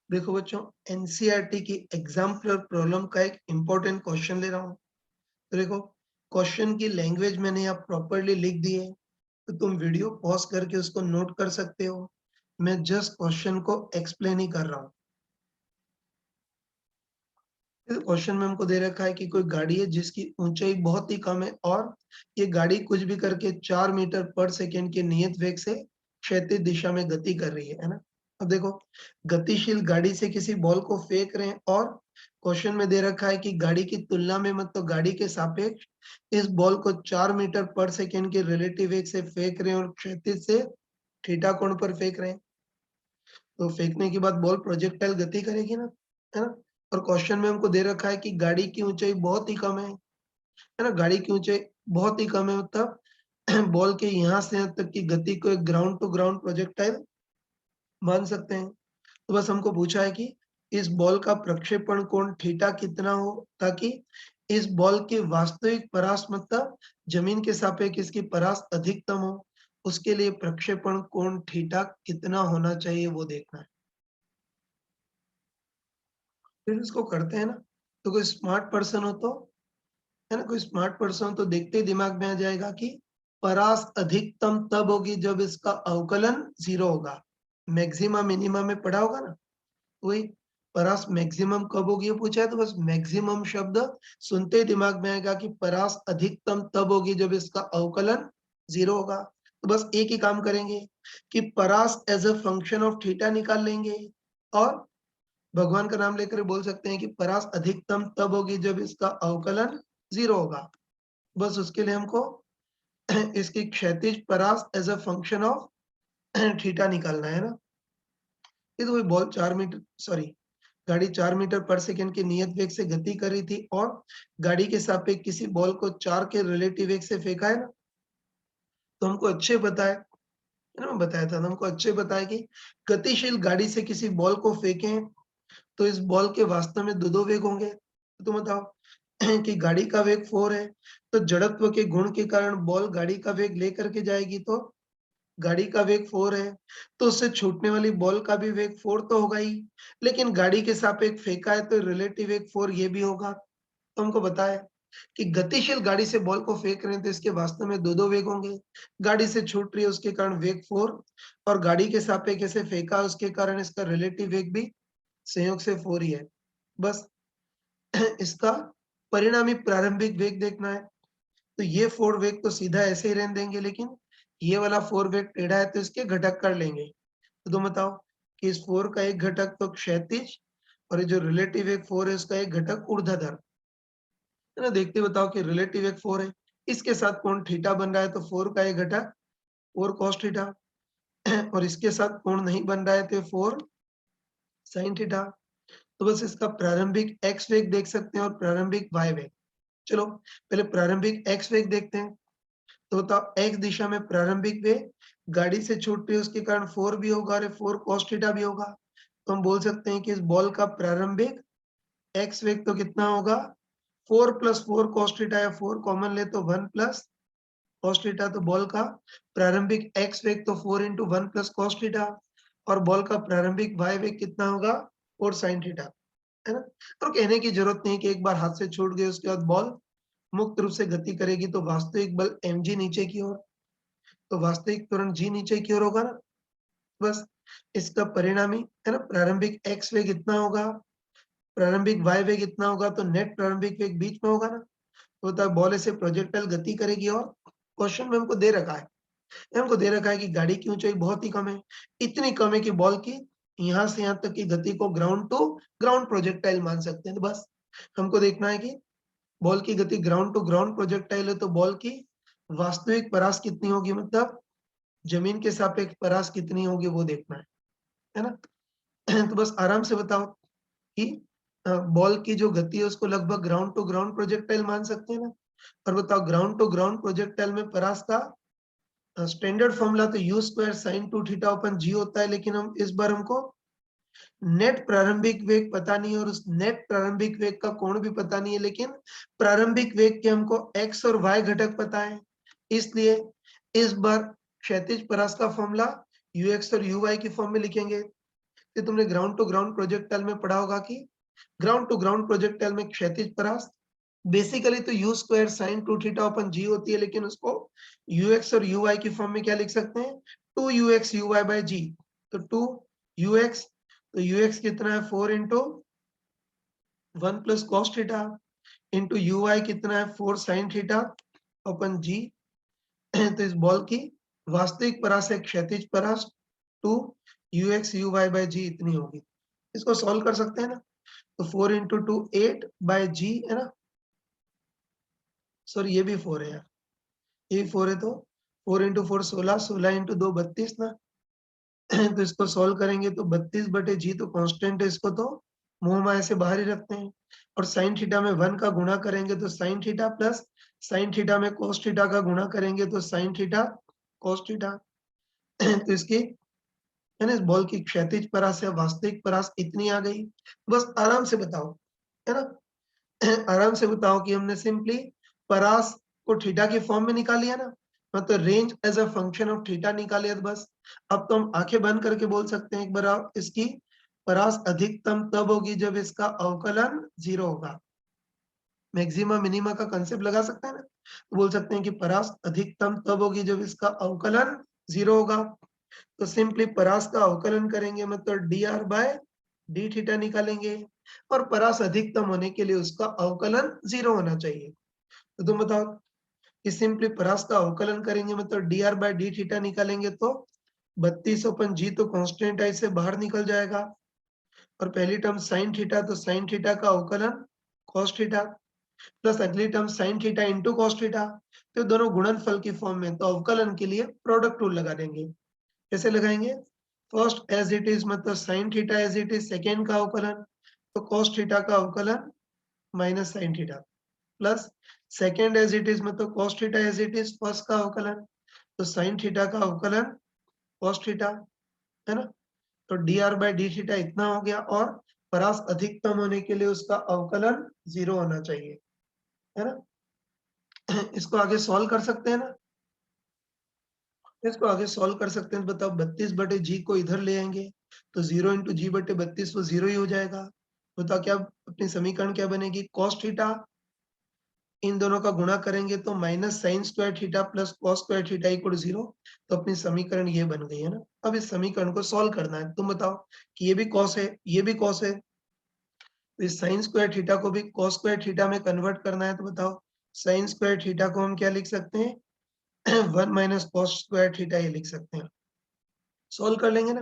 देखो बच्चों, एनसीईआरटी की एग्जाम्पलर प्रॉब्लम का एक इंपॉर्टेंट क्वेश्चन ले रहा हूँ। तो देखो, क्वेश्चन की लैंग्वेज मैंने यहाँ प्रॉपरली लिख दी है, तो तुम वीडियो पॉज करके उसको नोट कर सकते हो। मैं जस्ट क्वेश्चन को एक्सप्लेन ही कर रहा हूँ। क्वेश्चन में हमको दे रखा है कि कोई गाड़ी है जिसकी ऊंचाई बहुत ही कम है और ये गाड़ी कुछ भी करके 4 मीटर पर सेकेंड के नियत वेग से क्षैतिज दिशा में गति कर रही है ना। अब देखो, गतिशील गाड़ी से किसी बॉल को फेंक रहे हैं और क्वेश्चन में दे रखा है कि गाड़ी की तुलना में मतलब गाड़ी के सापेक्ष इस बॉल को 4 मीटर पर सेकेंड के रिलेटिव वेग से फेंक रहे हैं और क्षैतिज से थीटा कोण पर फेंक रहे हैं। तो फेंकने के बाद बॉल प्रोजेक्टाइल गति करेगी ना, है ना। और क्वेश्चन में हमको दे रखा है कि गाड़ी की ऊंचाई बहुत ही कम है ना। गाड़ी की ऊंचाई बहुत ही कम है, मतलब बॉल के यहाँ से यहाँ तक की गति को एक ग्राउंड टू ग्राउंड प्रोजेक्टाइल मान सकते हैं। तो बस हमको पूछा है कि इस बॉल का प्रक्षेपण कोण थीटा कितना हो, ताकि इस बॉल की वास्तविक परास मतलब जमीन के सापेक्ष इसकी परास अधिकतम हो, उसके लिए प्रक्षेपण कोण थीटा कितना होना चाहिए वो देखना है। फिर इसको करते हैं ना। तो कोई स्मार्ट पर्सन हो तो, है ना, कोई स्मार्ट पर्सन हो तो देखते ही दिमाग में आ जाएगा कि परास अधिकतम तब होगी जब इसका अवकलन 0 होगा। मैक्सिमम मिनिमम में पढ़ा होगा ना, वही परास मैक्सिमम कब होगी ये पूछा है, तो बस मैक्सिमम शब्द सुनते ही दिमाग में आएगा कि परास अधिकतम तब होगी जब इसका अवकलन 0 होगा। तो बस एक ही काम करेंगे कि परास as a function of theta निकाल लेंगे और भगवान का नाम लेकर बोल सकते हैं कि परास अधिकतम तब होगी जब इसका अवकलन 0 होगा। बस उसके लिए हमको इसकी क्षैतिज परास as a function of theta निकालना है ना। ये तो वही बॉल 4 मीटर सॉरी गाड़ी 4 मीटर पर सेकंड के नियत वेग से गति कर रही थी और गाड़ी के सापेक्ष किसी बॉल को 4 के रिलेटिव वेग से फेंका है ना। तो हमको अच्छे बताया है ना, मैं बताया था ना, हमको अच्छे बताया कि गतिशील गाड़ी से किसी बॉल को फेंकें तो इस बॉल के वास्तव में दो वेग होंगे। तो तुम बताओ कि गाड़ी का वेग 4 है, तो जड़त्व के गुण के कारण बॉल गाड़ी का वेग लेकर के जाएगी, तो गाड़ी का वेग 4 है, तो उससे छूटने वाली बॉल का भी वेग 4 तो होगा ही, लेकिन गाड़ी के सापेक्ष फेंका है तो रिलेटिव वेग 4 ये भी होगा। तो हमको बताया कि गतिशील गाड़ी से बॉल को फेंक रहे हैं तो इसके वास्तव में दो वेग होंगे। गाड़ी से छूट रही है उसके कारण वेग 4 और गाड़ी के सापेक्ष ऐसे फेंका उसके कारण इसका रिलेटिव वेग भी संयोग से 4 ही है। बस इसका परिणामी प्रारंभिक वेग देखना है। तो ये 4 वेग तो सीधा ऐसे ही रहने देंगे, लेकिन ये वाला 4 वेग टेढ़ा है तो इसके घटक कर लेंगे। तो तुम बताओ कि इस 4 का एक घटक तो क्षैतिज और ये जो रिलेटिव वेग 4 है उसका एक घटक ऊर्ध्वाधर, है ना। देखते बताओ कि रिलेटिव वेग 4 है, इसके साथ कोण थीटा बन रहा है तो 4 का एक घटक 4 cos थीटा और इसके साथ कोण नहीं बन रहा है तो 4 sin थीटा। तो बस इसका प्रारंभिक x वेग देख सकते हैं और प्रारंभिक y वेग। चलो पहले प्रारंभिक x वेग देखते हैं। तो बताओ x दिशा में प्रारंभिक वेग गाड़ी से छूट रही है उसके कारण 4 भी होगा और 4 cos थीटा भी होगा। तो हम बोल सकते हैं कि इस बॉल का प्रारंभिक x वेग तो कितना होगा, 4 + 4 cos थीटा, या 4 कॉमन ले तो 1 + cos थीटा। तो बॉल का प्रारंभिक x वेग तो 4 × 1 + cos थीटा और बॉल का प्रारंभिक y वेग कितना होगा, 4 sin थीटा, है ना। और कहने की जरूरत नहीं कि एक बार हाथ से छूट गई उसके बाद बॉल मुक्त रूप से गति करेगी तो वास्तविक बल mg नीचे की ओर, तो वास्तविक त्वरण g नीचे की ओर होगा ना। बस इसका परिणामी, है ना, प्रारंभिक x वेग इतना होगा, प्रारंभिक y वेग इतना होगा, तो नेट प्रारंभिक वेग बीच में होगा ना। तो होता है बॉल ऐसे प्रोजेक्टाइल गति करेगी और क्वेश्चन में हमको दे रखा है, हमको दे रखा है कि गाड़ी की ऊंचाई बहुत ही कम है, इतनी कम है कि बॉल की यहाँ से यहाँ तक की गति को ग्राउंड टू ग्राउंड प्रोजेक्टाइल मान सकते हैं। तो बस हमको देखना है कि बॉल की गति ग्राउंड टू ग्राउंड प्रोजेक्टाइल है तो बॉल की वास्तविक परास कितनी होगी, मतलब जमीन के सापेक्ष परास कितनी होगी वो देखना है ना। तो बस आराम से बताओ कि बॉल की जो गति है उसको लगभग ग्राउंड टू ग्राउंड प्रोजेक्टाइल मान सकते हैं ना। और बताओ ग्राउंड टू ग्राउंड प्रोजेक्टाइल में परास का स्टैंडर्ड फॉर्मूला तो u² sin 2 थीटा अपन g होता है, लेकिन हम इस बार हमको नेट प्रारंभिक वेग पता नहीं और उस नेट प्रारंभिक वेग का कोण भी पता नहीं है, लेकिन प्रारंभिक वेग के हमको x और y घटक पता है। इसलिए इस बार क्षैतिज परास का फॉर्मूला ux और uy की फॉर्म में लिखेंगे। तो तुमने ग्राउंड टू ग्राउंड प्रोजेक्टाइल में पढ़ा होगा कि ग्राउंड टू ग्राउंड प्रोजेक्टाइल में क्षैतिज परास बेसिकली तो यू स्क्वायर साइन 2 थीटा अपन जी होती है, लेकिन उसको यूएक्स और यूवाई की फॉर्म में क्या लिख सकते हैं, 2 यूएक्स यूवाई बाय जी। तो 2 यूएक्स, तो यूएक्स कितना है 4 into 1 plus cos theta into UI कितना है 4 साइन थीटा अपन जी। तो इस बॉल की वास्तविक परास है क्षैतिज परास 2 यूएक्स यूवाई बाय जी इतनी होगी। इसको सॉल्व कर सकते हैं ना, तो 4 इंटू 2 8 बाय जी है ना, सॉरी ये भी 4 है यार, ये भी 4 है, तो 4 इंटू 4 16, 16 इंटू 2 32 ना। तो इसको सॉल्व करेंगे तो 32 बटे जी तो कांस्टेंट है, इसको तो मुंह माया से बाहर ही रखते हैं। और साइन थीटा में 1 का गुणा करेंगे तो sign theta plus sine theta में कोस थीटा का गुणा करेंगे तो साइन थीटा कोस थीटा। तो इसकी है ना, इस बॉल की क्षैतिज परास या वास्तविक परास इतनी आ गई। बस आराम से बताओ, है ना, आराम से बताओ कि हमने सिंपली परास को थीटा की फॉर्म में निकाल लिया ना, मतलब range as a function of theta निकालिए तो बस। अब तो हम आंखें बंद करके बोल सकते हैं एक बार आप, इसकी परास अधिकतम तब होगी जब इसका अवकलन 0 होगा। मैक्सिमा मिनिमा का कंसेप्ट लगा सकते हैं ना, तो बोल सकते हैं कि परास अधिकतम तब होगी जब इसका अवकलन 0 होगा। तो सिंपली परास का अवकलन करेंगे मतलब d r by d theta निकालेंगे, और परास अधिकतम होने के लिए उसका अवकलन 0 होना चाहिए। तो तुम बताओ कि सिंपली परास का अवकलन करेंगे मतलब d r by d theta निकालेंगे तो 32 अपन जी तो कांस्टेंट है, इससे बाहर निकल जाएगा। और पहली टर्म साइन थीटा, तो साइन थीटा का अवकलन कॉस थीटा, प्लस अगली term sine theta into cos theta, तो दोनों गुणनफल की फॉर्म में, तो अवकलन के लिए प्रोडक्ट रूल लगा देंगे। कैसे लगाएंगे, फर्स्ट एज इट इज मतलब sine theta as it is, second का अवकलन तो कॉस थीटा का अवकलन minus sine theta, plus second as it is मतलब cos theta as it is, first का अवकलन तो साइन थीटा का अवकलन कॉस थीटा, है ना। तो d r by d theta इतना हो गया, और परास अधिकतम होने के लिए उसका अवकलन 0 होना चाहिए, है ना। इसको आगे सॉल्व कर सकते हैं ना, इसको आगे सॉल्व कर सकते हैं। बताओ 32 बटे जी को इधर ले आएंगे तो 0 इंटू जी बटे 32 वो 0 ही हो जाएगा। बताओ क्या अपनी समीकरण क्या बनेगी, कॉस थीटा इन दोनों का गुणा करेंगे तो minus sine square theta plus cos square theta equal 0। तो अपनी समीकरण ये बन गई है ना। अब इस समीकरण को सॉल्व करना है, तुम बताओ कि ये भी कॉस है ये भी कॉस है, तो इस साइन स्क्वायर थीटा को भी कॉस स्क्वायर थीटा में कन्वर्ट करना है। तो बताओ साइन स्क्वायर थीटा को हम क्या लिख सकते हैं 1 माइनस कॉस स्क्वायर थीटा ये लिख सकते हैं। सॉल्व कर लेंगे ना,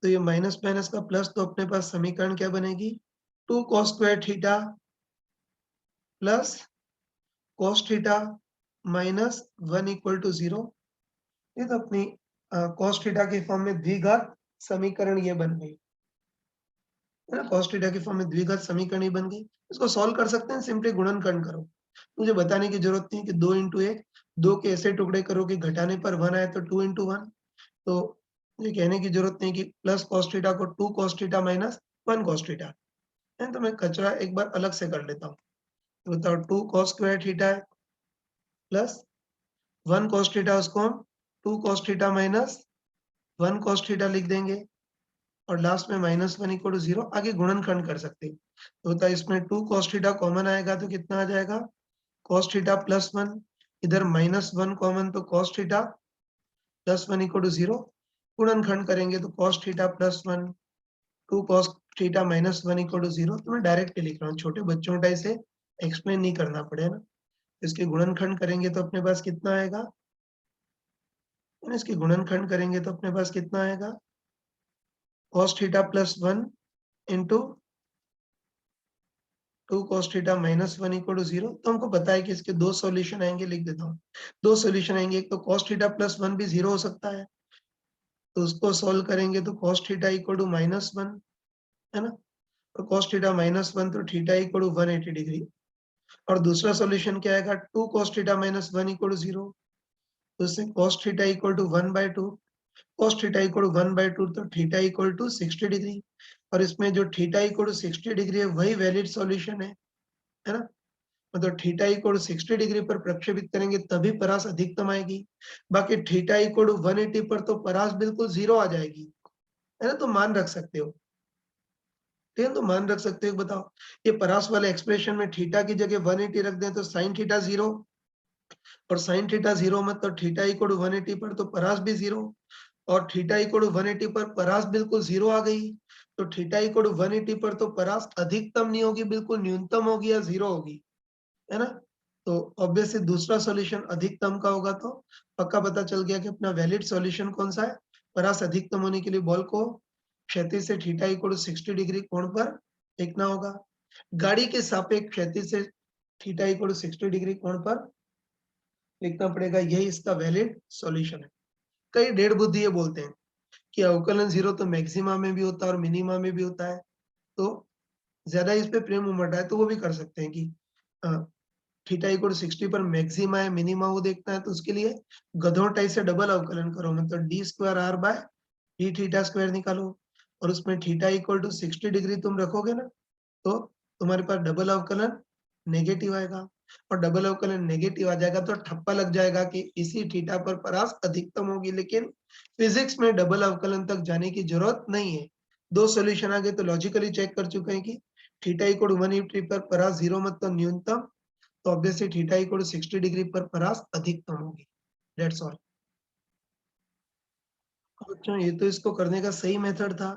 तो ये माइनस माइनस का प्लस, तो अपने पास समीकरण क्या बनेगी 2 cos square theta plus cos theta minus 1 equal to 0। ये तो अपनी कॉस थीटा की फॉर्म में द्विघात समीकरण ये बन गई, है ना। कॉस थीटा की फॉर्म में द्विघात समीकरण ये बन गई। इसको सॉल्व कर सकते हैं, सिंपली गुणनखंड करो। मुझे बताने की जरूरत नहीं कि 2 इंटू 1, 2 के ऐसे टुकड़े करो कि घटाने पर 1 आए तो 2 इंटू 1। तो मुझे कहने की जरूरत नहीं कि प्लस कॉस थीटा को 2 cos theta minus 1 cos theta है, तो मैं कचरा एक बार अलग से कर लेता हूँ। तो बताओ 2 कॉस स्क्वायर थीटा है प्लस 1 cos थीटा, उसको हम 2 cos theta minus 1 cos theta लिख देंगे, और लास्ट में माइनस 1 इक्वल टू 0 आगे गुणनखंड कर सकते हैं। तो होता है इसमें 2 cos थीटा कॉमन आएगा तो कितना आ जाएगा cos थीटा प्लस 1, इधर माइनस 1 कॉमन तो cos theta plus 1 equal to 0। गुणनखंड करेंगे तो cos theta plus 1 2 cos theta minus 1 equal to 0। तो मैं डायरेक्ट लिख रहा हूँ, छोटे बच्चों का इसे एक्सप्लेन नहीं करना पड़े ना। इसके गुणनखंड करेंगे तो अपने पास कितना आएगा, इसके गुणनखंड करेंगे तो अपने पास कितना आएगा cos theta plus 1 into 2 cos theta minus 1 equal to 0। तो हमको पता है कि इसके दो सॉल्यूशन आएंगे, लिख देता हूँ। दो सॉल्यूशन आएंगे, एक तो cos थीटा प्लस 1 भी 0 हो सकता है, तो उसको सॉल्व करेंगे तो cos theta equal to minus 1, है ना। तो cos थीटा माइनस 1 तो थीटा इक्वल टू 180 डिग्री। और दूसरा सॉल्यूशन क्या आएगा 2 cos theta minus 1 equal to 0, तो इससे cos theta equal to 1/2, cos theta equal to 1/2 तो थीटा इक्वल टू 60 डिग्री। और इसमें जो थीटा इक्वल टू 60 डिग्री है वही वैलिड सॉल्यूशन है ना। मतलब थीटा इक्वल टू 60 डिग्री पर प्रक्षेपित करेंगे तभी परास अधिकतम आएगी। बाकी थीटा इक्वल टू 180 पर तो परास बिल्कुल 0 आ जाएगी, है ना, तो मान रख सकते हो, ठीक है, तो मान रख सकते हो। बताओ ये परास वाले एक्सप्रेशन में थीटा की जगह 180 रख दें तो साइन थीटा 0, और साइन थीटा 0 मतलब थीटा इक्वल टू 180 पर तो परास भी 0, और थीटा इक्वल टू 180 पर परास बिल्कुल 0 आ गई। तो थीटा इक्वल टू 180 पर तो परास अधिकतम नहीं होगी, बिल्कुल न्यूनतम होगी या 0 होगी, है ना। तो ऑब्वियसली दूसरा सॉल्यूशन अधिकतम का होगा, तो पक्का पता चल गया कि अपना वैलिड सॉल्यूशन कौन सा है। परास अधिकतम होने के लिए बॉल को क्षैतिज से थीटा इक्वल टू 60 डिग्री कोण पर फेंकना होगा। गाड़ी के सापेक्ष क्षैतिज से थीटा इक्वल टू 60 डिग्री कोण पर फेंकना पड़ेगा, यही इसका वैलिड सॉल्यूशन है। कई डेढ़ बुद्धि ये बोलते हैं कि अवकलन 0 तो मैक्सिमा में भी होता है और मिनिमा में भी होता है, तो ज्यादा इस पे प्रेम उमड़ रहा है तो वो भी कर सकते हैं कि थीटा इक्वल टू 60 पर मैक्सिमा है मिनिमा वो देखना है, तो उसके लिए गधों टाइप से डबल अवकलन करो, मतलब d square r by d theta square निकालो, और उसमें थीटा इक्वल टू 60 डिग्री तुम रखोगे ना, तो तुम्हारे पास डबल अवकलन नेगेटिव आएगा, और डबल अवकलन नेगेटिव आ जाएगा तो ठप्पा लग जाएगा कि इसी थीटा पर परास अधिकतम होगी। लेकिन फिजिक्स में डबल अवकलन तक जाने की जरूरत नहीं है। दो सॉल्यूशन आगे तो लॉजिकली चेक कर चुके हैं कि थीटा इक्वल टू 180 पर परास 0 मतलब न्यूनतम, तो obviously theta equal to 60 degree पर परास अधिकतम होगी। That's all. बच्चों ये तो इसको करने का सही मेथड था,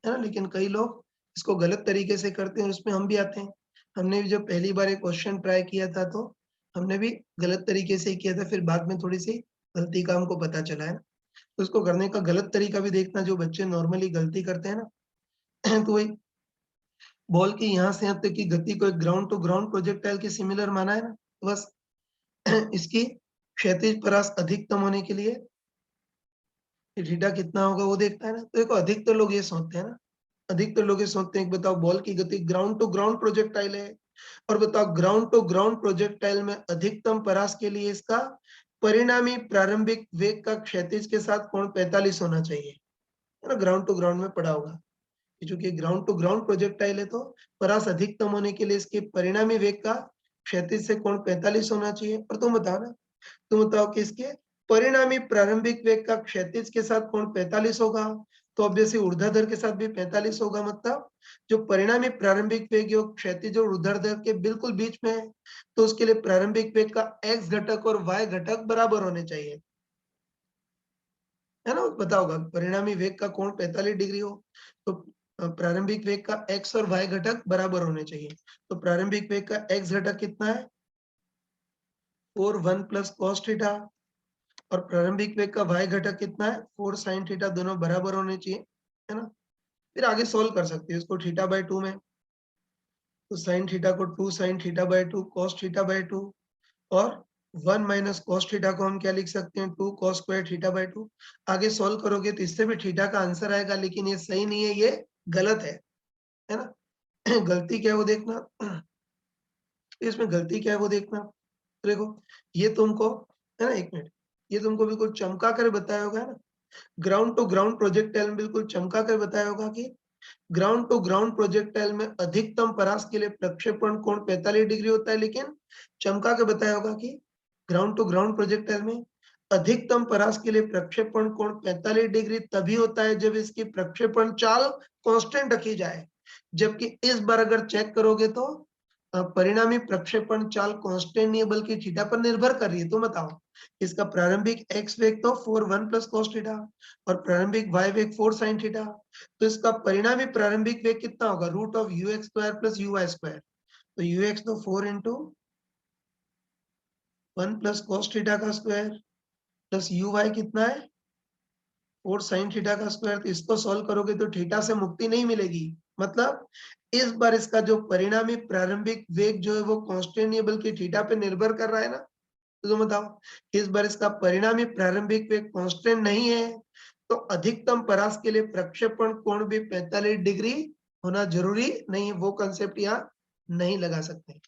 है ना, लेकिन कई लोग इसको गलत तरीके से करते हैं, उसमें हम भी आते हैं। हमने भी जब पहली बार एक क्वेश्चन ट्राई किया था तो हमने भी गलत तरीके से ही किया था, फिर बाद में थोड़ी सी गलती का हमको पता चला है। तो उसको करने का गलत तरीका भी देखना, जो बच्चे नॉर्मली गलती करते हैं ना तो वही बॉल की यहाँ से यहाँ तक की गति को एक ग्राउंड टू ग्राउंड प्रोजेक्टाइल के सिमिलर माना है ना, तो बस इसकी क्षैतिज परास अधिकतम होने के लिए थीटा कितना होगा वो देखता है ना। तो देखो अधिकतर लोग ये सोचते हैं ना, अधिकतर लोग ये सोचते हैं कि बताओ बॉल की गति ग्राउंड टू ग्राउंड प्रोजेक्टाइल है, और बताओ ग्राउंड टू ग्राउंड प्रोजेक्टाइल में अधिकतम परास के लिए इसका परिणामी प्रारंभिक वेग का क्षैतिज के साथ कोण 45 होना चाहिए, है ना, ग्राउंड टू ग्राउंड में पढ़ा होगा। चूंकि ग्राउंड टू ग्राउंड प्रोजेक्टाइल है तो परास अधिकतम होने के लिए इसके परिणामी वेग का क्षैतिज से कोण 45 होना चाहिए। और तुम बताओ ना, तुम बताओ कि इसके परिणामी प्रारंभिक वेग का क्षैतिज के साथ कोण 45 होगा, तो ऑब्वियसली ऊर्ध्वाधर के साथ भी 45 होगा, मतलब जो परिणामी प्रारंभिक वेग जो क्षैतिज और ऊर्ध्वाधर के बिल्कुल बीच में है, तो उसके लिए प्रारंभिक वेग का x घटक और y घटक बराबर होने चाहिए, है ना। बताओगा परिणामी वेग का कोण 45 डिग्री हो तो प्रारंभिक वेग का x और y घटक बराबर होने चाहिए। तो प्रारंभिक वेग का x घटक कितना है 4 1 प्लस cos थीटा, और प्रारंभिक वेग का y घटक कितना है 4 sin थीटा, दोनों बराबर होने चाहिए, है ना। फिर आगे सोल्व कर सकते हैं इसको थीटा बाय 2 में, तो sin थीटा को 2 sin theta by 2 cos theta by 2, और 1 माइनस cos थीटा को हम क्या लिख सकते हैं 2 cos स्क्वायर थीटा बाय 2। आगे सोल्व करोगे तो इससे भी थीटा का आंसर आएगा, लेकिन ये सही नहीं है, ये गलत है ना। गलती क्या है वो देखना, इसमें गलती क्या है वो देखना। तो देखो ये तुमको, है ना, एक मिनट, ये तुमको बिल्कुल चमका कर बताया होगा ना, ग्राउंड टू ग्राउंड प्रोजेक्टाइल में बिल्कुल चमका कर बताया होगा कि ग्राउंड टू ग्राउंड प्रोजेक्टाइल में अधिकतम परास के लिए प्रक्षेपण कोण 45 डिग्री होता है, लेकिन चमका के बताया होगा कि ग्राउंड टू ग्राउंड प्रोजेक्टाइल में अधिकतम परास के लिए प्रक्षेपण कोण 45 डिग्री तभी होता है जब इसकी प्रक्षेपण चाल कांस्टेंट रखी जाए। जबकि इस बार अगर चेक करोगे तो परिणामी प्रक्षेपण चाल कांस्टेंट नहीं है बल्कि थीटा पर निर्भर कर रही है। तो बताओ इसका प्रारंभिक x वेग तो 4 1 प्लस cos थीटा, और प्रारंभिक y वेग 4 sin थीटा, तो इसका परिणामी प्रारंभिक वेग कितना होगा root of ux square plus uy square. तो ux तो 4 इंटू 1 प्लस cos थीटा का स्क्वायर प्लस uy कितना है 4 sin थीटा का स्क्वायर। तो इसको सॉल्व करोगे तो थीटा से मुक्ति नहीं मिलेगी, मतलब इस बार इसका जो परिणामी प्रारंभिक वेग जो है वो कांस्टेंट नहीं है बल्कि थीटा पे निर्भर कर रहा है ना। तो तुम बताओ इस बार इसका परिणामी प्रारंभिक वेग कांस्टेंट नहीं है, तो अधिकतम परास के लिए प्रक्षेपण कोण भी 45 डिग्री होना जरूरी नहीं है, वो कंसेप्ट यहाँ नहीं लगा सकते।